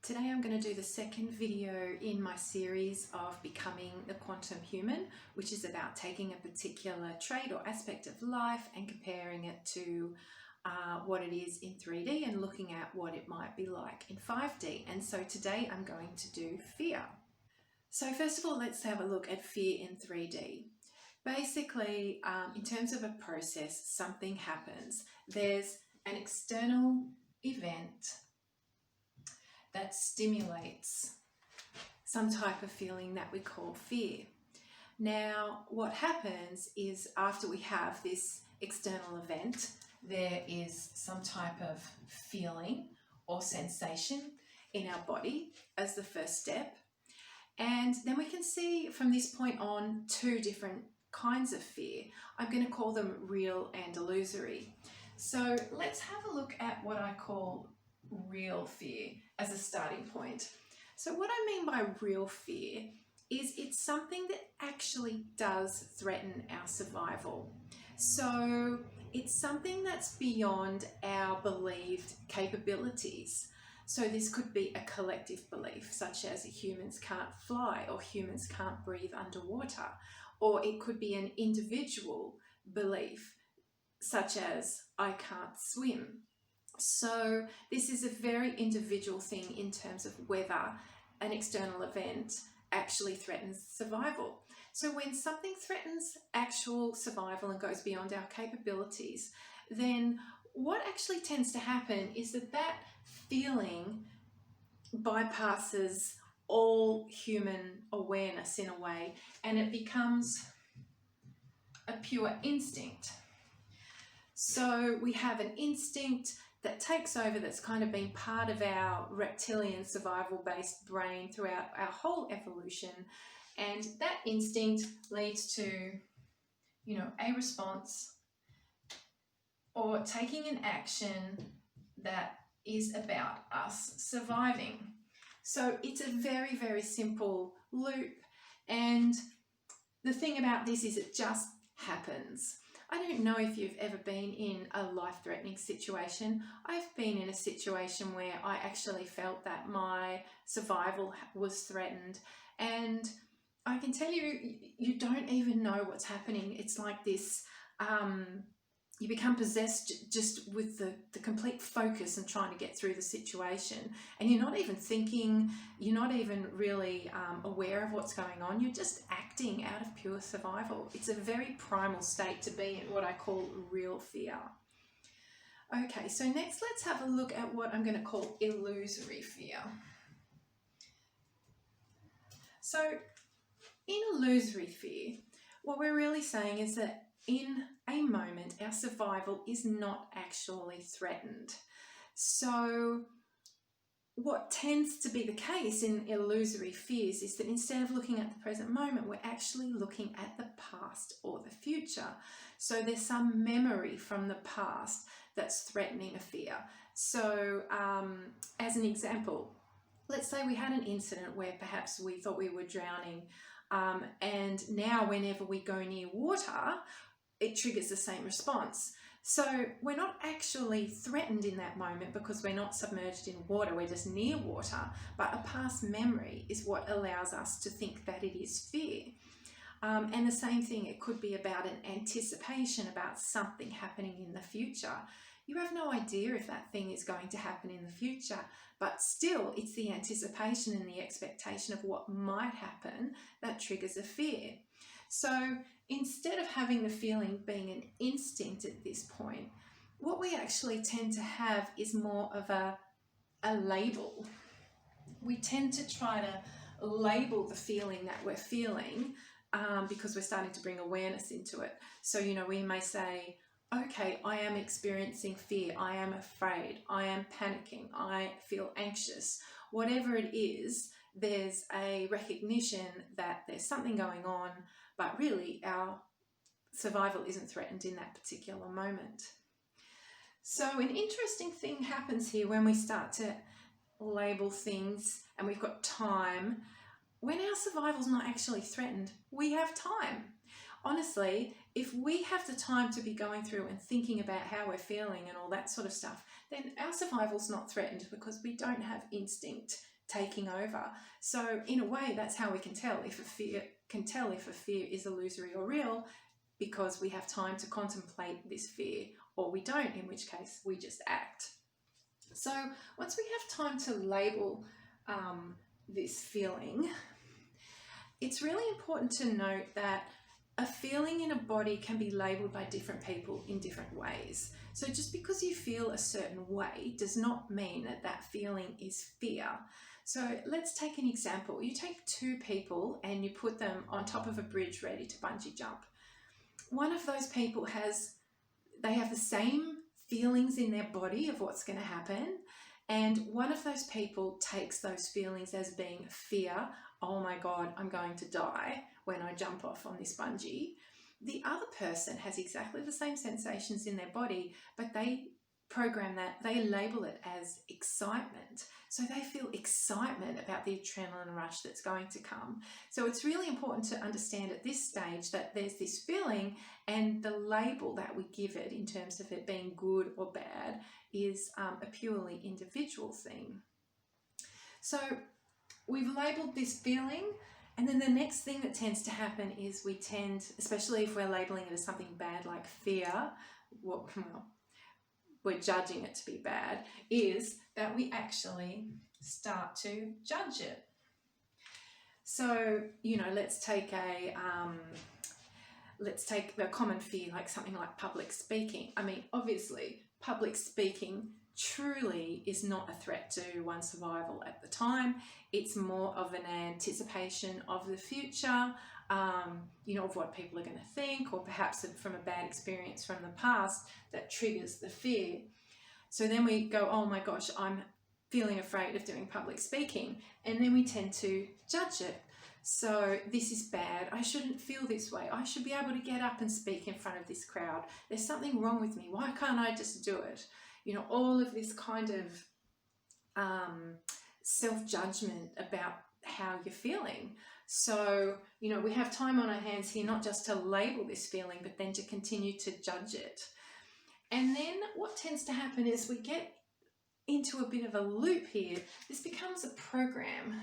Today I'm going to do the second video in my series of Becoming the Quantum Human, which is about taking a particular trait or aspect of life and comparing it to what it is in 3D and looking at what it might be like in 5D. And so today I'm going to do fear. So first of all, let's have a look at fear in 3D. Basically, in terms of a process, something happens. There's an external event that stimulates some type of feeling that we call fear. Now, what happens is after we have this external event, there is some type of feeling or sensation in our body as the first step. And then we can see from this point on two different kinds of fear. I'm going to call them real and illusory. So let's have a look at what I call real fear as a starting point. So what I mean by real fear is it's something that actually does threaten our survival. So it's something that's beyond our believed capabilities. So this could be a collective belief, such as humans can't fly or humans can't breathe underwater, or it could be an individual belief, such as I can't swim. So this is a very individual thing in terms of whether an external event actually threatens survival. So when something threatens actual survival and goes beyond our capabilities, then what actually tends to happen is that that feeling bypasses all human awareness in a way, and it becomes a pure instinct. So we have an instinct that takes over, that's kind of been part of our reptilian survival-based brain throughout our whole evolution. And that instinct leads to, a response or taking an action that is about us surviving. So it's a very, very simple loop. And the thing about this is it just happens. I don't know if you've ever been in a life-threatening situation. I've been in a situation where I actually felt that my survival was threatened, and I can tell you, you don't even know what's happening. It's like this, you become possessed just with the complete focus and trying to get through the situation, and you're not even thinking, you're not even really aware of what's going on. You're just acting out of pure survival. It's a very primal state to be in, what I call real fear. Okay, so next let's have a look at what I'm going to call illusory fear. So in illusory fear, what we're really saying is that in a moment, our survival is not actually threatened. So what tends to be the case in illusory fears is that instead of looking at the present moment, we're actually looking at the past or the future. So there's some memory from the past that's threatening a fear. So as an example, let's say we had an incident where perhaps we thought we were drowning, and now whenever we go near water, it triggers the same response. So we're not actually threatened in that moment because we're not submerged in water, we're just near water, but a past memory is what allows us to think that it is fear. And the same thing, it could be about an anticipation about something happening in the future. You have no idea if that thing is going to happen in the future, but still it's the anticipation and the expectation of what might happen that triggers a fear. So instead of having the feeling being an instinct at this point, what we actually tend to have is more of a label. We tend to try to label the feeling that we're feeling because we're starting to bring awareness into it. So, we may say, okay, I am experiencing fear, I am afraid, I am panicking, I feel anxious. Whatever it is, there's a recognition that there's something going on, but really our survival isn't threatened in that particular moment. So an interesting thing happens here when we start to label things and we've got time. When our survival's not actually threatened, we have time. Honestly, if we have the time to be going through and thinking about how we're feeling and all that sort of stuff, then our survival's not threatened because we don't have instinct taking over. So in a way, that's how we can tell if a fear is illusory or real, because we have time to contemplate this fear, or we don't, in which case we just act. So once we have time to label this feeling, it's really important to note that a feeling in a body can be labelled by different people in different ways. So just because you feel a certain way does not mean that that feeling is fear. So let's take an example. You take two people and you put them on top of a bridge ready to bungee jump. One of those people they have the same feelings in their body of what's going to happen, and one of those people takes those feelings as being fear. Oh my God, I'm going to die when I jump off on this bungee. The other person has exactly the same sensations in their body, but they they label it as excitement. So they feel excitement about the adrenaline rush that's going to come. So it's really important to understand at this stage that there's this feeling, and the label that we give it in terms of it being good or bad is a purely individual thing. So we've labeled this feeling, and then the next thing that tends to happen is we tend, especially if we're labeling it as something bad like fear, we're judging it to be bad, is that we actually start to judge it. So, let's take the common fear, like something like public speaking. I mean, obviously, public speaking truly is not a threat to one's survival at the time. It's more of an anticipation of the future, of what people are going to think, or perhaps from a bad experience from the past that triggers the fear. So then we go, oh my gosh, I'm feeling afraid of doing public speaking, and then we tend to judge it. So this is bad. I shouldn't feel this way. I should be able to get up and speak in front of this crowd. There's something wrong with me. Why can't I just do it? All of this kind of self-judgment about how you're feeling. So, we have time on our hands here, not just to label this feeling, but then to continue to judge it. And then what tends to happen is we get into a bit of a loop here. This becomes a program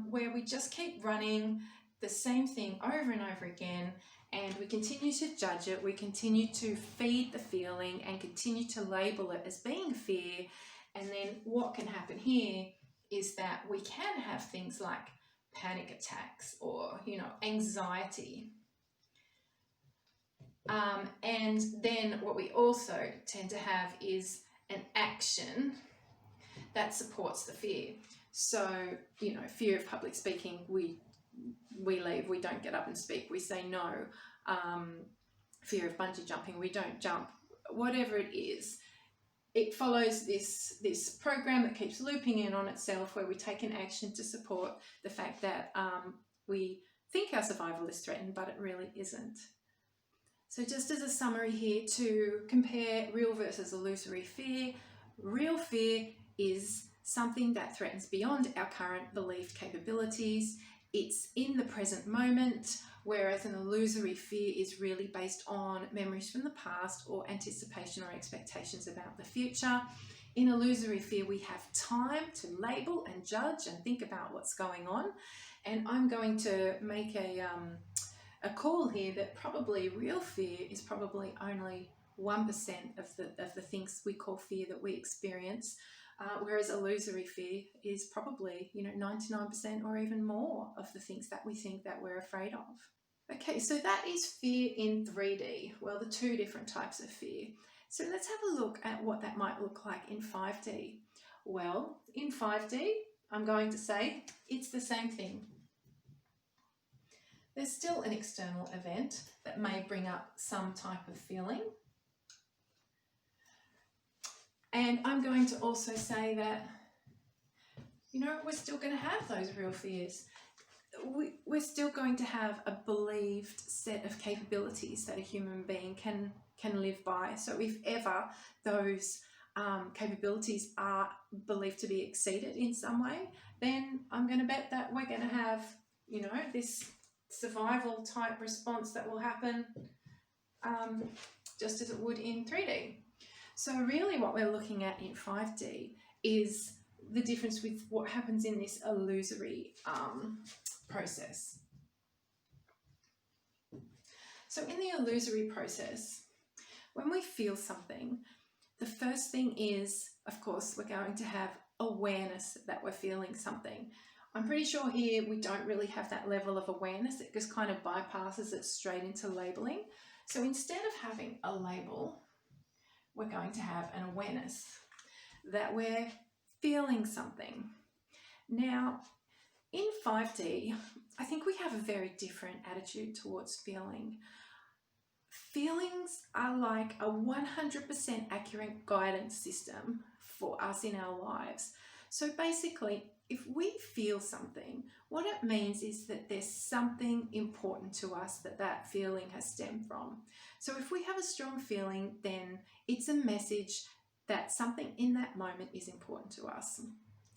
where we just keep running the same thing over and over again, and we continue to judge it, we continue to feed the feeling and continue to label it as being fear. And then what can happen here is that we can have things like panic attacks or, anxiety. And then what we also tend to have is an action that supports the fear. So, fear of public speaking, we leave, we don't get up and speak, we say no. Fear of bungee jumping, we don't jump. Whatever it is, it follows this program that keeps looping in on itself, where we take an action to support the fact that we think our survival is threatened, but it really isn't. So just as a summary here, to compare real versus illusory fear, real fear is something that threatens beyond our current believed capabilities. It's in the present moment, whereas an illusory fear is really based on memories from the past or anticipation or expectations about the future. In illusory fear, we have time to label and judge and think about what's going on. And I'm going to make a call here that probably real fear is probably only 1% of the things we call fear that we experience. Whereas illusory fear is probably, 99% or even more of the things that we think that we're afraid of. Okay, so that is fear in 3D. Well, the two different types of fear. So let's have a look at what that might look like in 5D. Well, in 5D, I'm going to say it's the same thing. There's still an external event that may bring up some type of feeling. And I'm going to also say that, we're still going to have those real fears. We're still going to have a believed set of capabilities that a human being can live by. So if ever those capabilities are believed to be exceeded in some way, then I'm going to bet that we're going to have, this survival type response that will happen just as it would in 3D. So really what we're looking at in 5D is the difference with what happens in this illusory process. So in the illusory process, when we feel something, the first thing is, of course, we're going to have awareness that we're feeling something. I'm pretty sure here we don't really have that level of awareness. It just kind of bypasses it straight into labeling. So instead of having a label, we're going to have an awareness that we're feeling something. Now, in 5D, I think we have a very different attitude towards feeling. Feelings are like a 100% accurate guidance system for us in our lives. So basically, if we feel something, what it means is that there's something important to us that feeling has stemmed from. So if we have a strong feeling, then it's a message that something in that moment is important to us.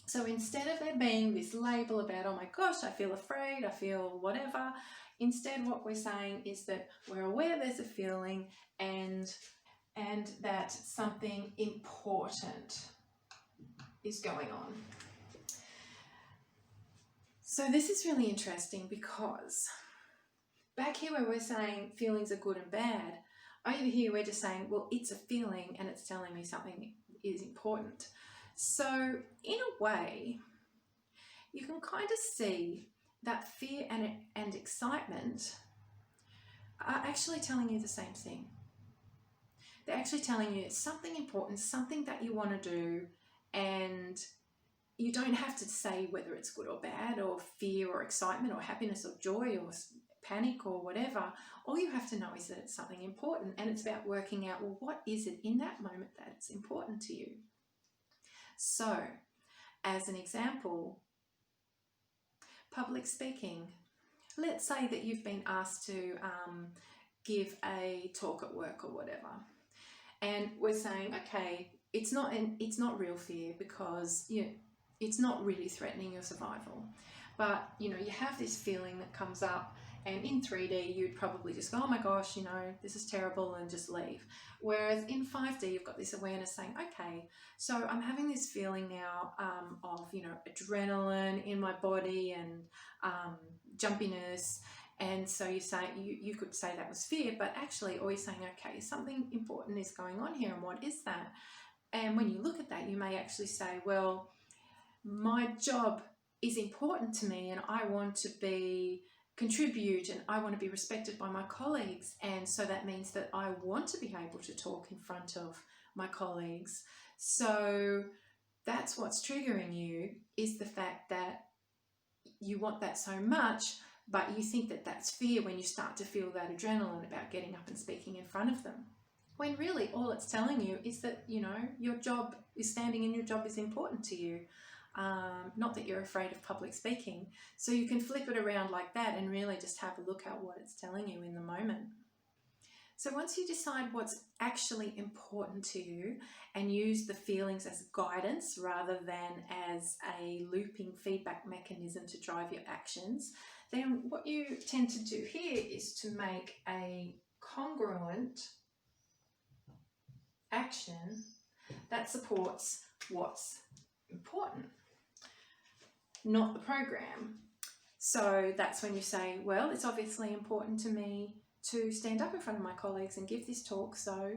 So instead of there being this label about, oh my gosh, I feel afraid, I feel whatever, instead what we're saying is that we're aware there's a feeling and that something important is going on. So this is really interesting because back here where we're saying feelings are good and bad, over here we're just saying, well, it's a feeling and it's telling me something is important. So in a way, you can kind of see that fear and excitement are actually telling you the same thing. They're actually telling you it's something important, something that you want to do, and you don't have to say whether it's good or bad, or fear or excitement or happiness or joy or panic or whatever. All you have to know is that it's something important, and it's about working out, well, what is it in that moment that's important to you? So, as an example, public speaking. Let's say that you've been asked to give a talk at work or whatever, and we're saying, okay, it's not real fear because it's not really threatening your survival, but you have this feeling that comes up, and in 3D you'd probably just go, oh my gosh, this is terrible, and just leave. Whereas in 5D you've got this awareness saying, okay, so I'm having this feeling now of adrenaline in my body and jumpiness, and so you could say that was fear, but actually always saying, okay, something important is going on here, and what is that? And when you look at that, you may actually say, well, my job is important to me and I want to contribute and I want to be respected by my colleagues, and so that means that I want to be able to talk in front of my colleagues. So that's what's triggering you, is the fact that you want that so much, but you think that that's fear when you start to feel that adrenaline about getting up and speaking in front of them. When really all it's telling you is that, your job is standing and your job is important to you. Not that you're afraid of public speaking. So you can flip it around like that and really just have a look at what it's telling you in the moment. So once you decide what's actually important to you and use the feelings as guidance rather than as a looping feedback mechanism to drive your actions, then what you tend to do here is to make a congruent action that supports what's important, not the program. So that's when you say, well, it's obviously important to me to stand up in front of my colleagues and give this talk, so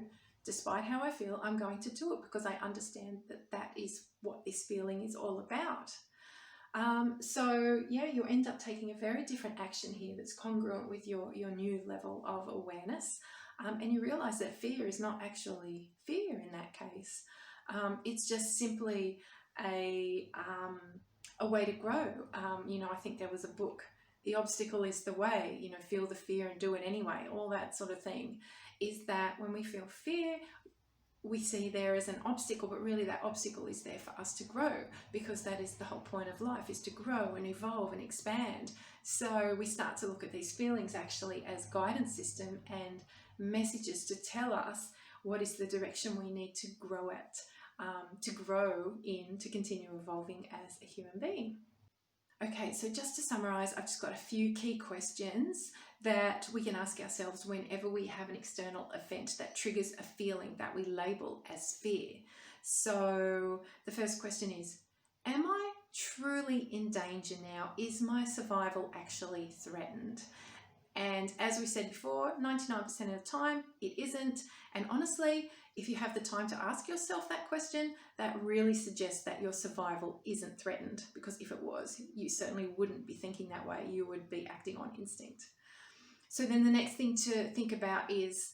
despite how I feel, I'm going to do it because I understand that that is what this feeling is all about. So yeah, you end up taking a very different action here that's congruent with your new level of awareness, and you realize that fear is not actually fear in that case. It's just simply a way to grow. I think there was a book, The Obstacle is the Way, feel the fear and do it anyway, all that sort of thing. Is that when we feel fear, we see there as an obstacle, but really that obstacle is there for us to grow, because that is the whole point of life, is to grow and evolve and expand. So we start to look at these feelings actually as guidance system and messages to tell us what is the direction we need to grow at, to continue evolving as a human being. Okay, so just to summarize, I've just got a few key questions that we can ask ourselves whenever we have an external event that triggers a feeling that we label as fear. So the first question is, am truly in danger now? Is my survival actually threatened? And as we said before, 99% of the time it isn't. And honestly, if you have the time to ask yourself that question, that really suggests that your survival isn't threatened, because if it was, you certainly wouldn't be thinking that way. You would be acting on instinct. So then the next thing to think about is,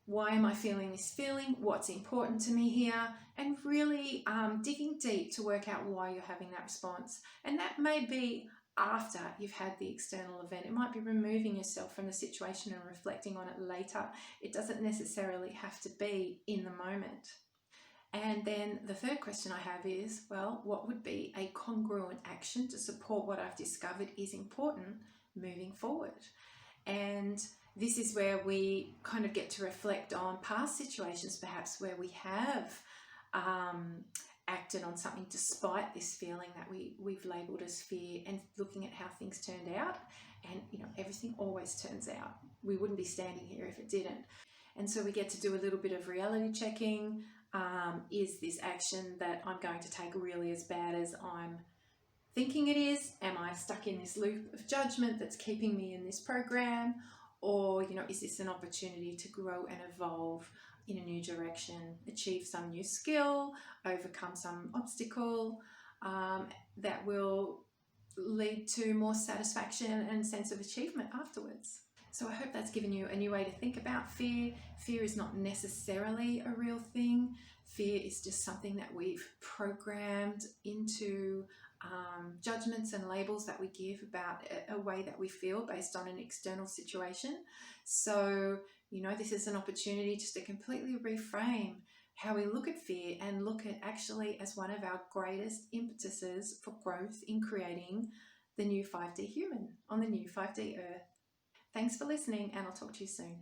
why am I feeling this feeling? What's important to me here? And really digging deep to work out why you're having that response. And that may be after you've had the external event. It might be removing yourself from the situation and reflecting on it later. It doesn't necessarily have to be in the moment. And then the third question I have is, well, what would be a congruent action to support what I've discovered is important moving forward? And this is where we kind of get to reflect on past situations, perhaps, where we have acted on something despite this feeling that we've labelled as fear, and looking at how things turned out. And, you know, everything always turns out. We wouldn't be standing here if it didn't. And so we get to do a little bit of reality checking. Is this action that I'm going to take really as bad as I'm thinking it is? Am I stuck in this loop of judgment that's keeping me in this program? Or, you know, is this an opportunity to grow and evolve in a new direction, achieve some new skill, overcome some obstacle that will lead to more satisfaction and sense of achievement afterwards? So I hope that's given you a new way to think about fear. Fear is not necessarily a real thing. Fear is just something that we've programmed into judgments and labels that we give about a way that we feel based on an external situation. So, you know, this is an opportunity just to completely reframe how we look at fear and look at actually as one of our greatest impetuses for growth in creating the new 5D human on the new 5D earth. Thanks for listening, and I'll talk to you soon.